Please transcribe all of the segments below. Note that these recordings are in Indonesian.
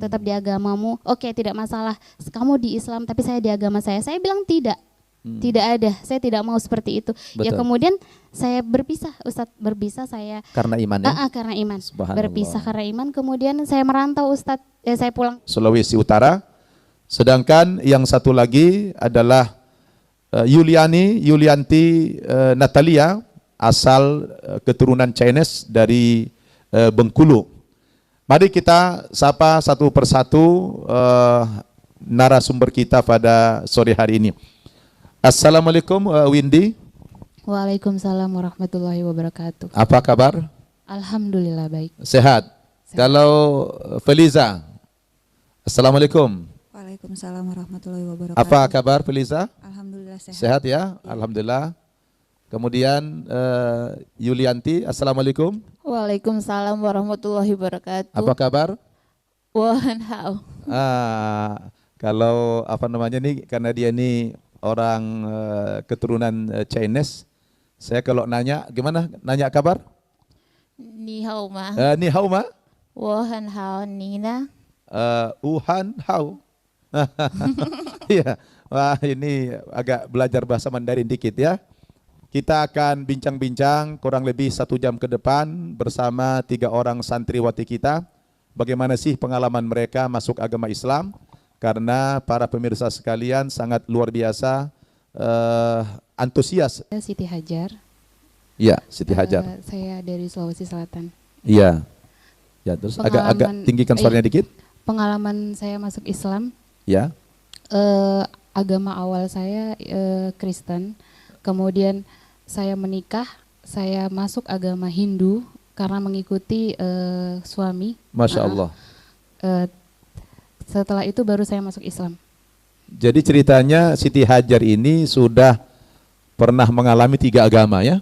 tetap di agamamu. Oke, tidak masalah. Kamu di Islam tapi saya di agama saya. Saya bilang tidak. Tidak ada. Saya tidak mau seperti itu. Ya Betul. kemudian saya berpisah, Ustadz, berpisah saya. Karena iman ya? Karena iman. Subhanallah. Berpisah karena iman. Kemudian saya merantau, Ustadz. Saya pulang Sulawesi Utara. Sedangkan yang satu lagi adalah Yulianti Natalia, asal keturunan Chinese dari Bengkulu. Mari kita sapa satu persatu narasumber kita pada sore hari ini. Assalamualaikum Windy. Waalaikumsalam warahmatullahi wabarakatuh. Apa kabar? Alhamdulillah baik. Sehat. Kalau Feliza. Assalamualaikum. Waalaikumsalam warahmatullahi wabarakatuh. Apa kabar Feliza? Alhamdulillah sehat. Sehat ya? Alhamdulillah. Kemudian Yulianti, Assalamualaikum. Waalaikumsalam warahmatullahi wabarakatuh. Apa kabar? Wow. Kalau apa namanya nih, karena dia ini orang keturunan Chinese, saya kalau nanya, gimana nanya kabar? Ni hao ma. Ni hao ma? Wohan hao Nina. Wuhan hao. Iya, wah ini agak belajar bahasa Mandarin dikit ya. Kita akan bincang-bincang kurang lebih 1 jam ke depan bersama 3 orang santriwati kita. Bagaimana sih pengalaman mereka masuk agama Islam? Karena para pemirsa sekalian sangat luar biasa antusias. Siti Hajar. Iya, Siti Hajar. Saya dari Sulawesi Selatan. Iya. Ya, terus agak tinggikan suaranya dikit. Pengalaman saya masuk Islam. Ya. Agama awal saya Kristen. Kemudian saya menikah, saya masuk agama Hindu karena mengikuti suami. Masya Allah. Setelah itu baru saya masuk Islam. Jadi ceritanya Siti Hajar ini sudah pernah mengalami 3 agama ya?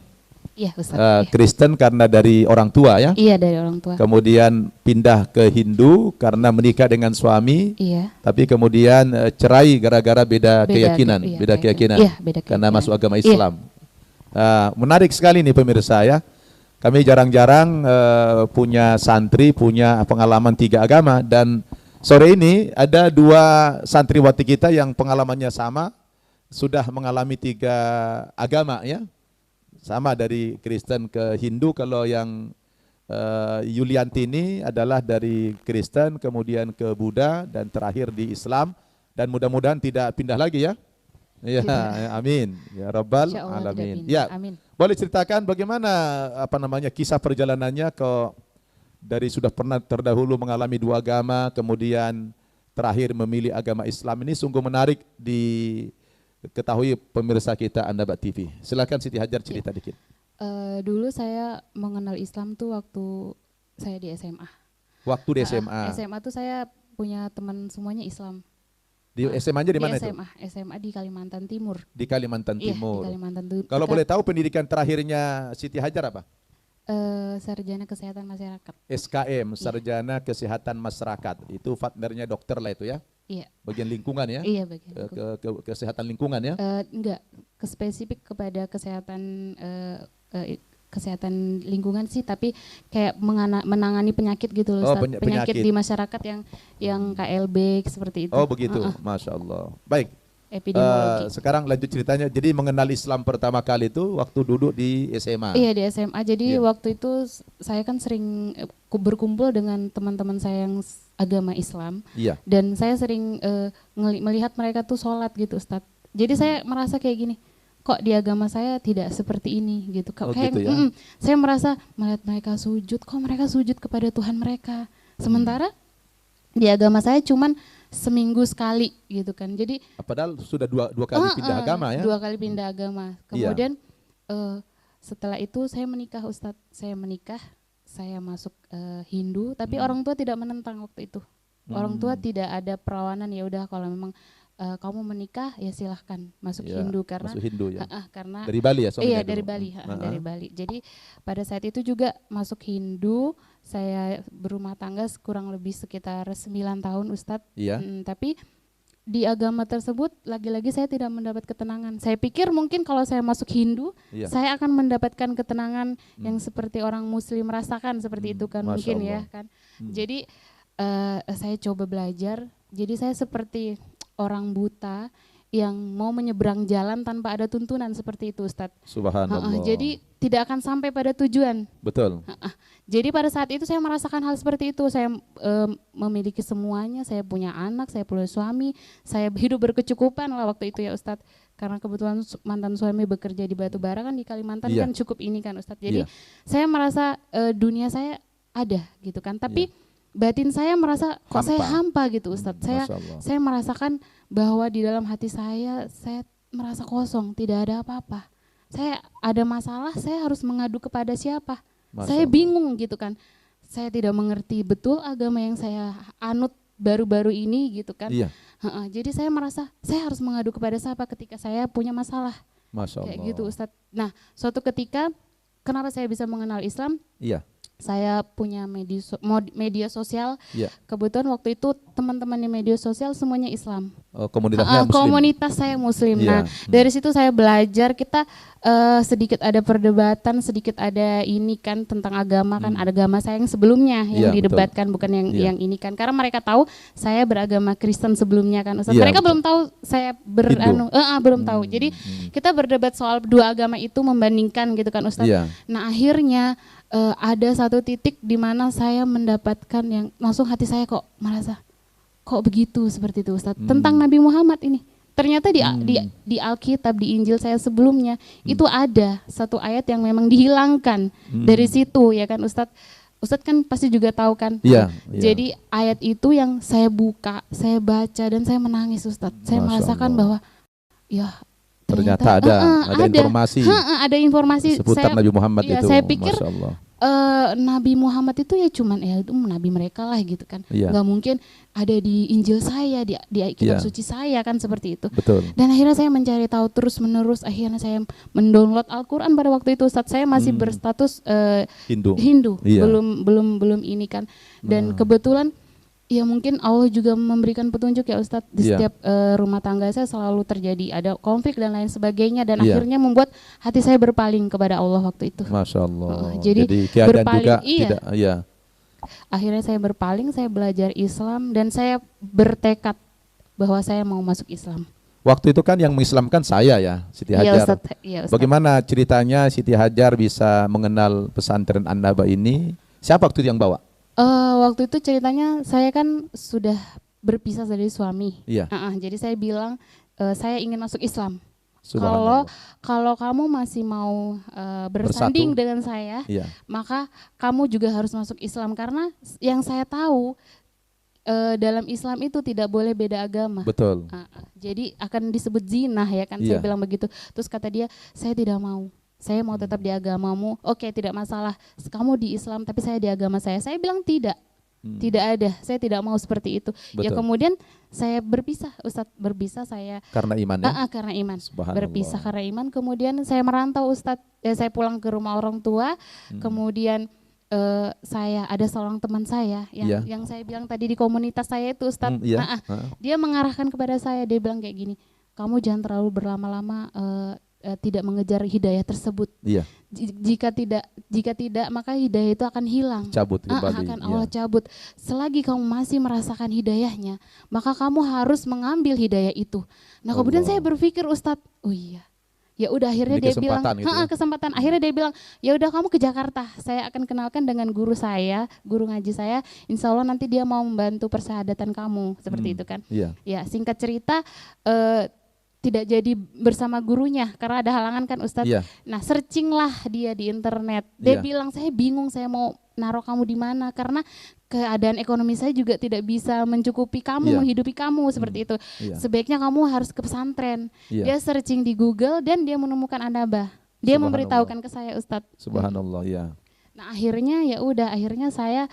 Iya Ustaz. Kristen karena dari orang tua ya? Iya dari orang tua. Kemudian pindah ke Hindu karena menikah dengan suami. Iya. Tapi kemudian cerai gara-gara beda keyakinan. Iya, beda keyakinan. Iya, beda keyakinan. Karena masuk agama Islam. Iya. Menarik sekali nih pemirsa ya. Kami jarang-jarang punya santri, punya pengalaman 3 agama. Dan sore ini ada 2 santriwati kita yang pengalamannya sama, sudah mengalami 3 agama ya, sama dari Kristen ke Hindu. Kalau yang Yulianti ini adalah dari Kristen kemudian ke Buddha dan terakhir di Islam, dan mudah-mudahan tidak pindah lagi ya. Ya, amin ya Rabbal alamin. Ya, amin. Boleh ceritakan bagaimana apa namanya kisah perjalanannya dari sudah pernah terdahulu mengalami 2 agama, kemudian terakhir memilih agama Islam. Ini sungguh menarik diketahui pemirsa kita An-Nabaat TV. Silakan Siti Hajar cerita dikit. Dulu saya mengenal Islam tuh waktu saya di SMA. Waktu di SMA. SMA tuh saya punya teman semuanya Islam. Di SMA-nya di mana itu? SMA di Kalimantan Timur. Di Kalimantan Iya, Timur. di Kalimantan Timur. Kalau boleh tahu pendidikan terakhirnya Siti Hajar apa? Sarjana Kesehatan Masyarakat. SKM, Sarjana Kesehatan Masyarakat. Itu partnernya dokter lah itu ya? Iya. Bagian lingkungan ya? Iya, bagian kesehatan lingkungan ya? Enggak, spesifik kepada kesehatan kesehatan lingkungan sih, tapi kayak menangani penyakit gitu loh, penyakit di masyarakat yang KLB seperti itu. Oh begitu, Masya Allah. Baik. Epidemiologi. Sekarang lanjut ceritanya. Jadi mengenal Islam pertama kali itu waktu duduk di SMA. Iya di SMA. Jadi waktu itu saya kan sering berkumpul dengan teman-teman saya yang agama Islam. Iya. Dan saya sering melihat mereka tuh sholat gitu, Ustadz. Jadi saya merasa kayak gini, kok di agama saya tidak seperti ini gitu. Kayak gitu ya? Saya merasa melihat mereka sujud, kok mereka sujud kepada Tuhan mereka. Sementara di agama saya cuman seminggu sekali gitu kan. Jadi padahal sudah dua kali pindah agama ya? 2 kali pindah agama. Kemudian setelah itu saya menikah, Ustadz. Saya menikah, saya masuk Hindu, tapi orang tua tidak menentang waktu itu. Orang tua tidak ada perlawanan, ya udah kalau memang kamu menikah ya silahkan masuk Hindu karena masuk Hindu ya. Karena dari Bali ya suaminya? Iya dari Bali, dari Bali. Jadi pada saat itu juga masuk Hindu, saya berumah tangga kurang lebih sekitar 9 tahun Ustadz. Iya. Tapi di agama tersebut lagi-lagi saya tidak mendapat ketenangan. Saya pikir mungkin kalau saya masuk Hindu, saya akan mendapatkan ketenangan yang seperti orang Muslim rasakan seperti itu kan. Masya mungkin Allah. Ya kan. Jadi saya coba belajar. Jadi saya seperti orang buta yang mau menyeberang jalan tanpa ada tuntunan seperti itu, Ustadz. Subhanallah. Jadi tidak akan sampai pada tujuan. Betul. Jadi pada saat itu saya merasakan hal seperti itu. Saya memiliki semuanya, saya punya anak, saya punya suami, saya hidup berkecukupan lah waktu itu ya Ustadz. Karena kebetulan mantan suami bekerja di batubara kan di Kalimantan kan cukup ini kan Ustadz. Jadi saya merasa dunia saya ada gitu kan. Tapi batin saya merasa kok saya hampa gitu Ustadz. Saya merasakan bahwa di dalam hati saya merasa kosong, tidak ada apa-apa. Saya ada masalah, saya harus mengadu kepada siapa? Saya bingung gitu kan. Saya tidak mengerti betul agama yang saya anut baru-baru ini gitu kan. Jadi saya merasa saya harus mengadu kepada siapa ketika saya punya masalah. Masya Allah. Kayak gitu Ustadz. Nah, suatu ketika kenapa saya bisa mengenal Islam? Saya punya media sosial. Kebetulan waktu itu teman-teman di media sosial semuanya Islam. Komunitasnya Muslim. Komunitas saya Muslim. Nah, dari situ saya belajar. Kita sedikit ada perdebatan, sedikit ada ini kan tentang agama kan. Ada agama saya yang sebelumnya yang didebatkan, bukan yang ini kan. Karena mereka tahu saya beragama Kristen sebelumnya kan. Ustaz. Mereka belum tahu saya belum tahu. Jadi kita berdebat soal dua agama itu membandingkan gitu kan Ustaz. Nah, akhirnya ada satu titik di mana saya mendapatkan yang langsung hati saya kok merasa kok begitu seperti itu Ustadz tentang Nabi Muhammad ini. Ternyata di Alkitab, di Injil saya sebelumnya itu ada satu ayat yang memang dihilangkan dari situ ya kan Ustadz. Ustadz kan pasti juga tahu kan. Jadi ayat itu yang saya buka, saya baca dan saya menangis Ustadz. Saya merasakan bahwa ya ternyata ada informasi. Ada informasi seputar Nabi Muhammad itu. Saya pikir Nabi Muhammad itu ya cuman itu nabi mereka lah gitu kan. Gak mungkin ada di Injil saya, di kitab suci saya kan seperti itu. Betul. Dan akhirnya saya mencari tahu terus menerus. Akhirnya saya mendownload Al-Quran pada waktu itu. Saat saya masih berstatus Hindu. Belum ini kan. Dan kebetulan ya mungkin Allah juga memberikan petunjuk ya Ustadz di setiap rumah tangga saya selalu terjadi ada konflik dan lain sebagainya dan akhirnya membuat hati saya berpaling kepada Allah waktu itu. Masya Allah. Jadi berpaling juga tidak, akhirnya saya berpaling, saya belajar Islam dan saya bertekad bahwa saya mau masuk Islam. Waktu itu kan yang mengislamkan saya ya, Siti Hajar. Ustadz. Bagaimana ceritanya Siti Hajar bisa mengenal pesantren An-Naba ini? Siapa waktu itu yang bawa? Waktu itu ceritanya saya kan sudah berpisah dari suami. Jadi saya bilang saya ingin masuk Islam. Kalau kamu masih mau bersanding dengan saya, maka kamu juga harus masuk Islam karena yang saya tahu dalam Islam itu tidak boleh beda agama. Betul. Jadi akan disebut zina ya kan. Saya bilang begitu. Terus kata dia, saya tidak mau. Saya mau tetap di agamamu. Oke, tidak masalah. Kamu di Islam tapi saya di agama saya. Saya bilang tidak. Tidak ada. Saya tidak mau seperti itu. Ya kemudian saya berpisah, Ustadz, berpisah saya. Karena iman ya? Karena iman. Berpisah karena iman. Kemudian saya merantau Ustadz. Saya pulang ke rumah orang tua. Kemudian saya ada seorang teman saya yang saya bilang tadi di komunitas saya itu Ustadz. Dia mengarahkan kepada saya. Dia bilang kayak gini. Kamu jangan terlalu berlama-lama tidak mengejar hidayah tersebut. Jika tidak maka hidayah itu akan hilang. Cabut kembali. Akan Allah cabut. Selagi kamu masih merasakan hidayahnya, maka kamu harus mengambil hidayah itu. Nah, kemudian saya berpikir Ustadz, oh iya. Ya udah akhirnya dia bilang, kesempatan. Akhirnya dia bilang, ya udah kamu ke Jakarta. Saya akan kenalkan dengan guru saya, guru ngaji saya. Insya Allah nanti dia mau membantu persyahadatan kamu, seperti itu kan. Ya, singkat cerita. Tidak jadi bersama gurunya karena ada halangan kan Ustadz. Nah, searching lah dia di internet. Dia bilang saya bingung saya mau naruh kamu di mana karena keadaan ekonomi saya juga tidak bisa mencukupi kamu, menghidupi kamu seperti itu. Sebaiknya kamu harus ke pesantren. Dia searching di Google dan dia menemukan An-Naba. Dia memberitahukan ke saya Ustadz. Subhanallah Nah, akhirnya ya udah akhirnya saya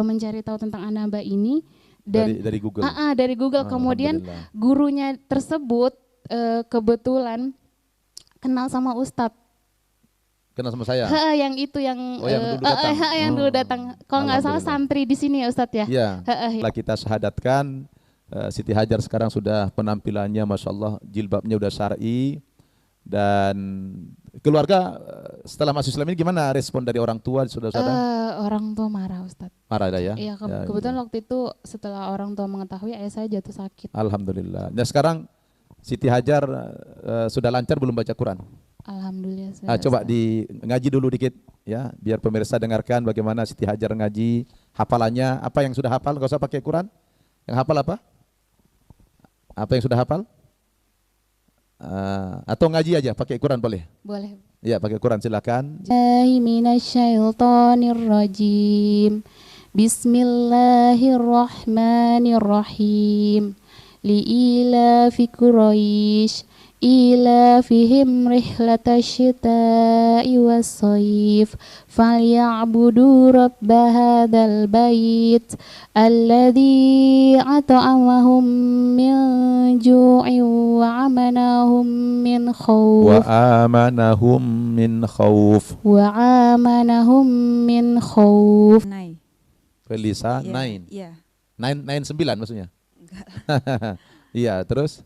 mencari tahu tentang An-Naba ini. Dan dari Google. Dari Google. Kemudian gurunya tersebut kebetulan kenal sama Ustadz. Kenal sama saya. Yang itu yang dulu datang. Kalau nggak salah santri di sini ya Ustadz ya. Setelah kita syahadatkan Siti Hajar sekarang sudah penampilannya Masya Allah jilbabnya udah syar'i dan keluarga setelah masuk Islam ini gimana respon dari orang tua saudara-saudara? Orang tua marah Ustadz. Marah ada ya? Iya, Ya, kebetulan iya. waktu itu setelah orang tua mengetahui ayah saya jatuh sakit. Alhamdulillah. Nah sekarang Siti Hajar sudah lancar belum baca Quran? Alhamdulillah sudah. Coba Ustaz. di ngaji dulu dikit ya, biar pemirsa dengarkan bagaimana Siti Hajar ngaji, hafalannya apa yang sudah hafal, enggak usah pakai Quran. Yang hafal apa? Apa yang sudah hafal? Atau ngaji aja pakai Quran boleh? Boleh. Ya, pakai Quran silakan. Minasyaitonirrajim. Bismillahirrahmanirrahim. Li'ilafi Quraisy ilafihim rihlatasyita'i was-sayf falyabudu rabb hadzal bait alladzi at'amahum min ju'in wa amanahum min Wa khauf amanahum min khauf. Nai. Felisa Iya, 9. Iya. 9 maksudnya. Iya, terus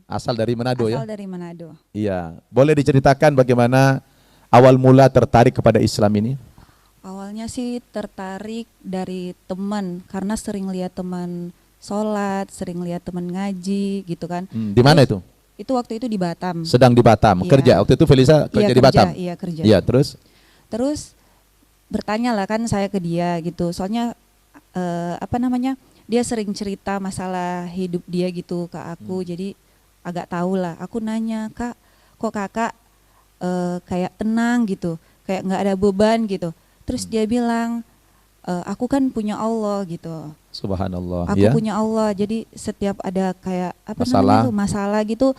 asal dari Manado ya? Asal dari Manado. Iya. Boleh diceritakan bagaimana awal mula tertarik kepada Islam ini? Awalnya sih tertarik dari teman karena sering lihat teman sholat, sering lihat teman ngaji gitu kan. Di mana itu? Itu waktu itu di Batam. Sedang di Batam, Iya. kerja. Waktu itu Felisa kerja Iya, di Batam. Iya kerja. Iya, terus? Terus bertanya lah kan saya ke dia gitu. Soalnya dia sering cerita masalah hidup dia gitu ke aku. Jadi agak tahu lah. Aku nanya, "Kak, kok kakak kayak tenang gitu, kayak nggak ada beban gitu." Terus dia bilang, "Aku kan punya Allah gitu. Subhanallah. Aku Ya. punya Allah. Jadi setiap ada kayak masalah gitu,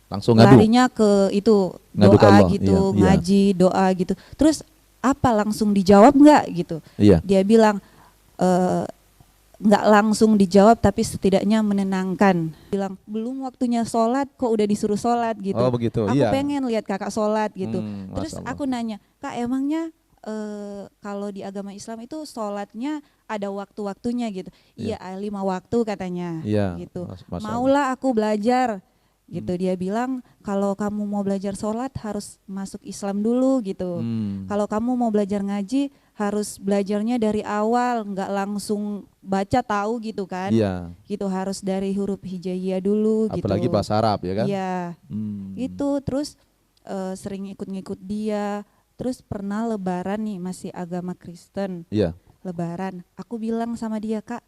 Langsung ngadu. larinya ke itu Ngadu ke doa Allah, gitu, iya, iya. ngaji doa gitu. Terus apa langsung dijawab nggak gitu?" Iya. Dia bilang nggak langsung dijawab tapi setidaknya menenangkan. Bilang belum waktunya sholat kok udah disuruh sholat gitu. Oh, begitu. Aku Iya. pengen lihat kakak sholat gitu. Terus Masya Allah. aku nanya, "Kak, emangnya kalau di agama Islam itu sholatnya ada waktu-waktunya gitu?" Iya. Iya, 5 waktu katanya. Iya. Gitu. Masya Allah. Maulah aku belajar gitu. Dia bilang kalau kamu mau belajar sholat harus masuk Islam dulu gitu. Kalau kamu mau belajar ngaji harus belajarnya dari awal, nggak langsung baca tahu gitu kan. Iya. Gitu harus dari huruf hijaiyah dulu gitu. Apalagi bahasa Arab ya kan? Iya. Hmm. Itu terus sering ikut-ngikut dia. Terus pernah lebaran nih, masih agama Kristen. Iya. Lebaran, aku bilang sama dia, "Kak,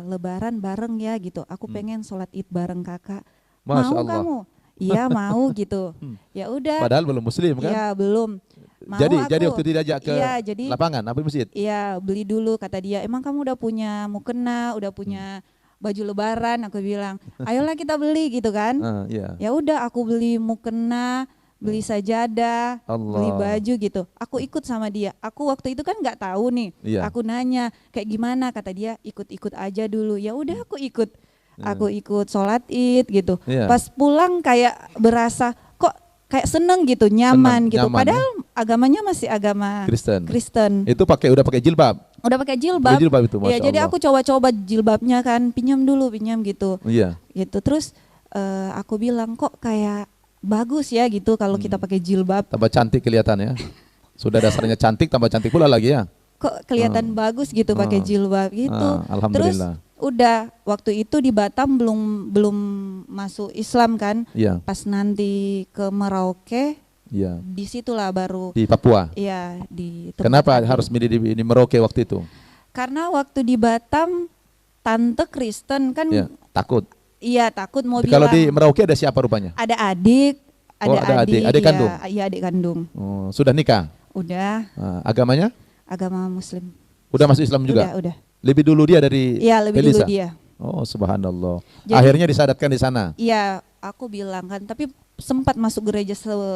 lebaran bareng ya gitu. Aku pengen sholat Id bareng kakak." Masya Mau Allah. kamu? Iya mau gitu. Ya udah. Padahal belum muslim kan? Iya belum. Mau Jadi aku. waktu diajak ke Iya, jadi lapangan apa masjid? iya beli dulu kata dia. "Emang kamu udah punya mukena, udah punya baju lebaran?" Aku bilang, "Ayolah kita beli gitu kan." Iya. Ya udah aku beli mukena, beli sajadah, Allah. beli baju gitu. Aku ikut sama dia. Aku waktu itu kan nggak tahu nih. Iya. Aku nanya kayak gimana, kata dia ikut-ikut aja dulu. Ya udah aku ikut. Aku ikut sholat Id gitu. Iya. Pas pulang kayak berasa kok kayak seneng gitu, nyaman Seneng, gitu. nyaman, Padahal agamanya masih agama Kristen. Kristen. Itu udah pakai jilbab. Udah pakai Pakai jilbab. jilbab itu, Iya, Masya jadi Allah. aku coba-coba jilbabnya kan, pinjam gitu. Iya. Gitu. Terus aku bilang kok kayak bagus ya gitu kalau kita pakai jilbab. Tambah cantik kelihatan ya. Sudah dasarnya cantik, tambah cantik pula lagi ya. Kok kelihatan bagus gitu pakai jilbab gitu. Alhamdulillah. Terus udah waktu itu di Batam belum masuk Islam kan. Iya. Pas nanti ke Merauke, Iya. disitulah baru Di Papua. ya di tempat Kenapa aku. harus milih di Merauke waktu itu? Karena waktu di Batam tante Kristen kan. Ya, takut. Iya takut mau Kalau bilang di Merauke ada siapa rupanya? ada adik, Oh, ada adik. Adik iya, kandung? Iya adik kandung. Oh, sudah nikah? Udah Agamanya? agama Muslim. Udah masuk Islam juga? Udah. Lebih dulu dia dari Iya lebih Felisa? dulu dia. Oh, subhanallah. Jadi- Akhirnya disadatkan di sana. Iya aku bilang kan, tapi sempat masuk gereja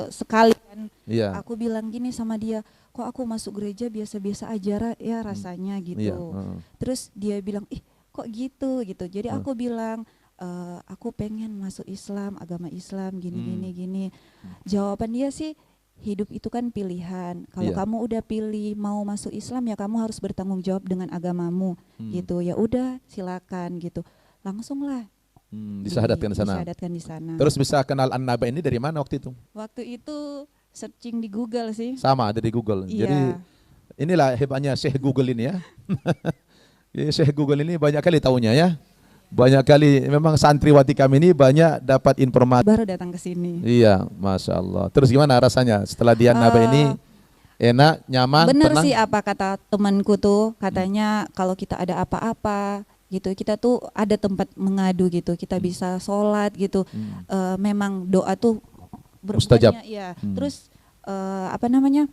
sekali kan. Iya. Aku bilang gini sama dia, kok aku masuk gereja biasa-biasa aja ya rasanya gitu. Iya. Terus dia bilang, ih kok gitu. Jadi aku bilang, aku pengen masuk Islam, agama Islam gini. Jawaban dia sih, hidup itu kan pilihan. Kalau Iya. kamu udah pilih mau masuk Islam ya kamu harus bertanggung jawab dengan agamamu gitu. Ya udah silakan gitu. Langsung lah Disahadatkan di sana. Disahadatkan di sana. Terus bisa kenal An-Naba ini dari mana waktu itu? Waktu itu searching di Google sih. Sama ada di Google. Iya. Jadi inilah hebatnya Syekh Google ini ya. Syekh Google ini banyak kali tahunya ya. Banyak kali, memang santriwati kami ini banyak dapat informasi. Baru datang ke sini. Iya, Masya Allah. Terus gimana rasanya setelah di Naba ini? Enak, nyaman, Bener tenang? sih apa kata temanku tuh, katanya kalau kita ada apa-apa gitu, kita tuh ada tempat mengadu gitu, kita bisa sholat gitu. Memang doa tuh Mustajab. ya. Terus apa namanya?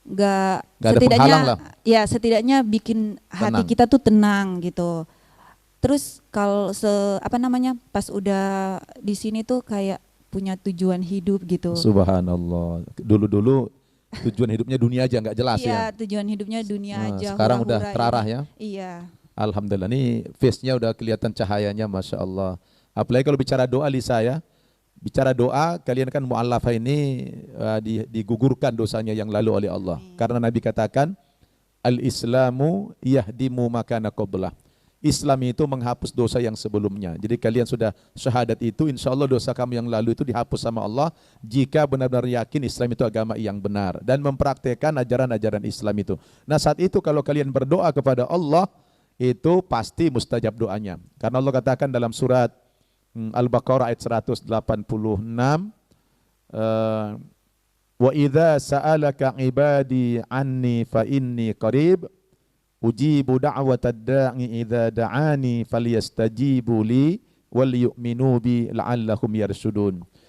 Nggak ada setidaknya penghalang lah. ya setidaknya bikin hati Tenang. kita tuh tenang gitu. Terus kalau apa namanya, pas udah di sini tuh kayak punya tujuan hidup gitu. Subhanallah. Dulu-dulu tujuan hidupnya dunia aja nggak jelas Iya, ya. tujuan hidupnya dunia Nah, aja. sekarang udah hura-hura terarah ini. ya. Iya. Alhamdulillah, ini face-nya udah kelihatan cahayanya, Masya Allah. Apalagi kalau bicara doa Lisa ya. Bicara doa, kalian kan mu'allafah ini digugurkan dosanya yang lalu oleh Allah. Karena Nabi katakan, Al-Islamu yahdimu makana qablah. Islam itu menghapus dosa yang sebelumnya. Jadi kalian sudah syahadat itu, insya Allah dosa kamu yang lalu itu dihapus sama Allah jika benar-benar yakin Islam itu agama yang benar dan mempraktekkan ajaran-ajaran Islam itu. Nah saat itu kalau kalian berdoa kepada Allah, itu pasti mustajab doanya. Karena Allah katakan dalam surat Al-Baqarah ayat 186, wa idza sa'alaka ibadi anni fa inni qarib ujibu da'watad da'i idza da'ani falyastajibu li wal yu'minu bi la'allahum yarshudun.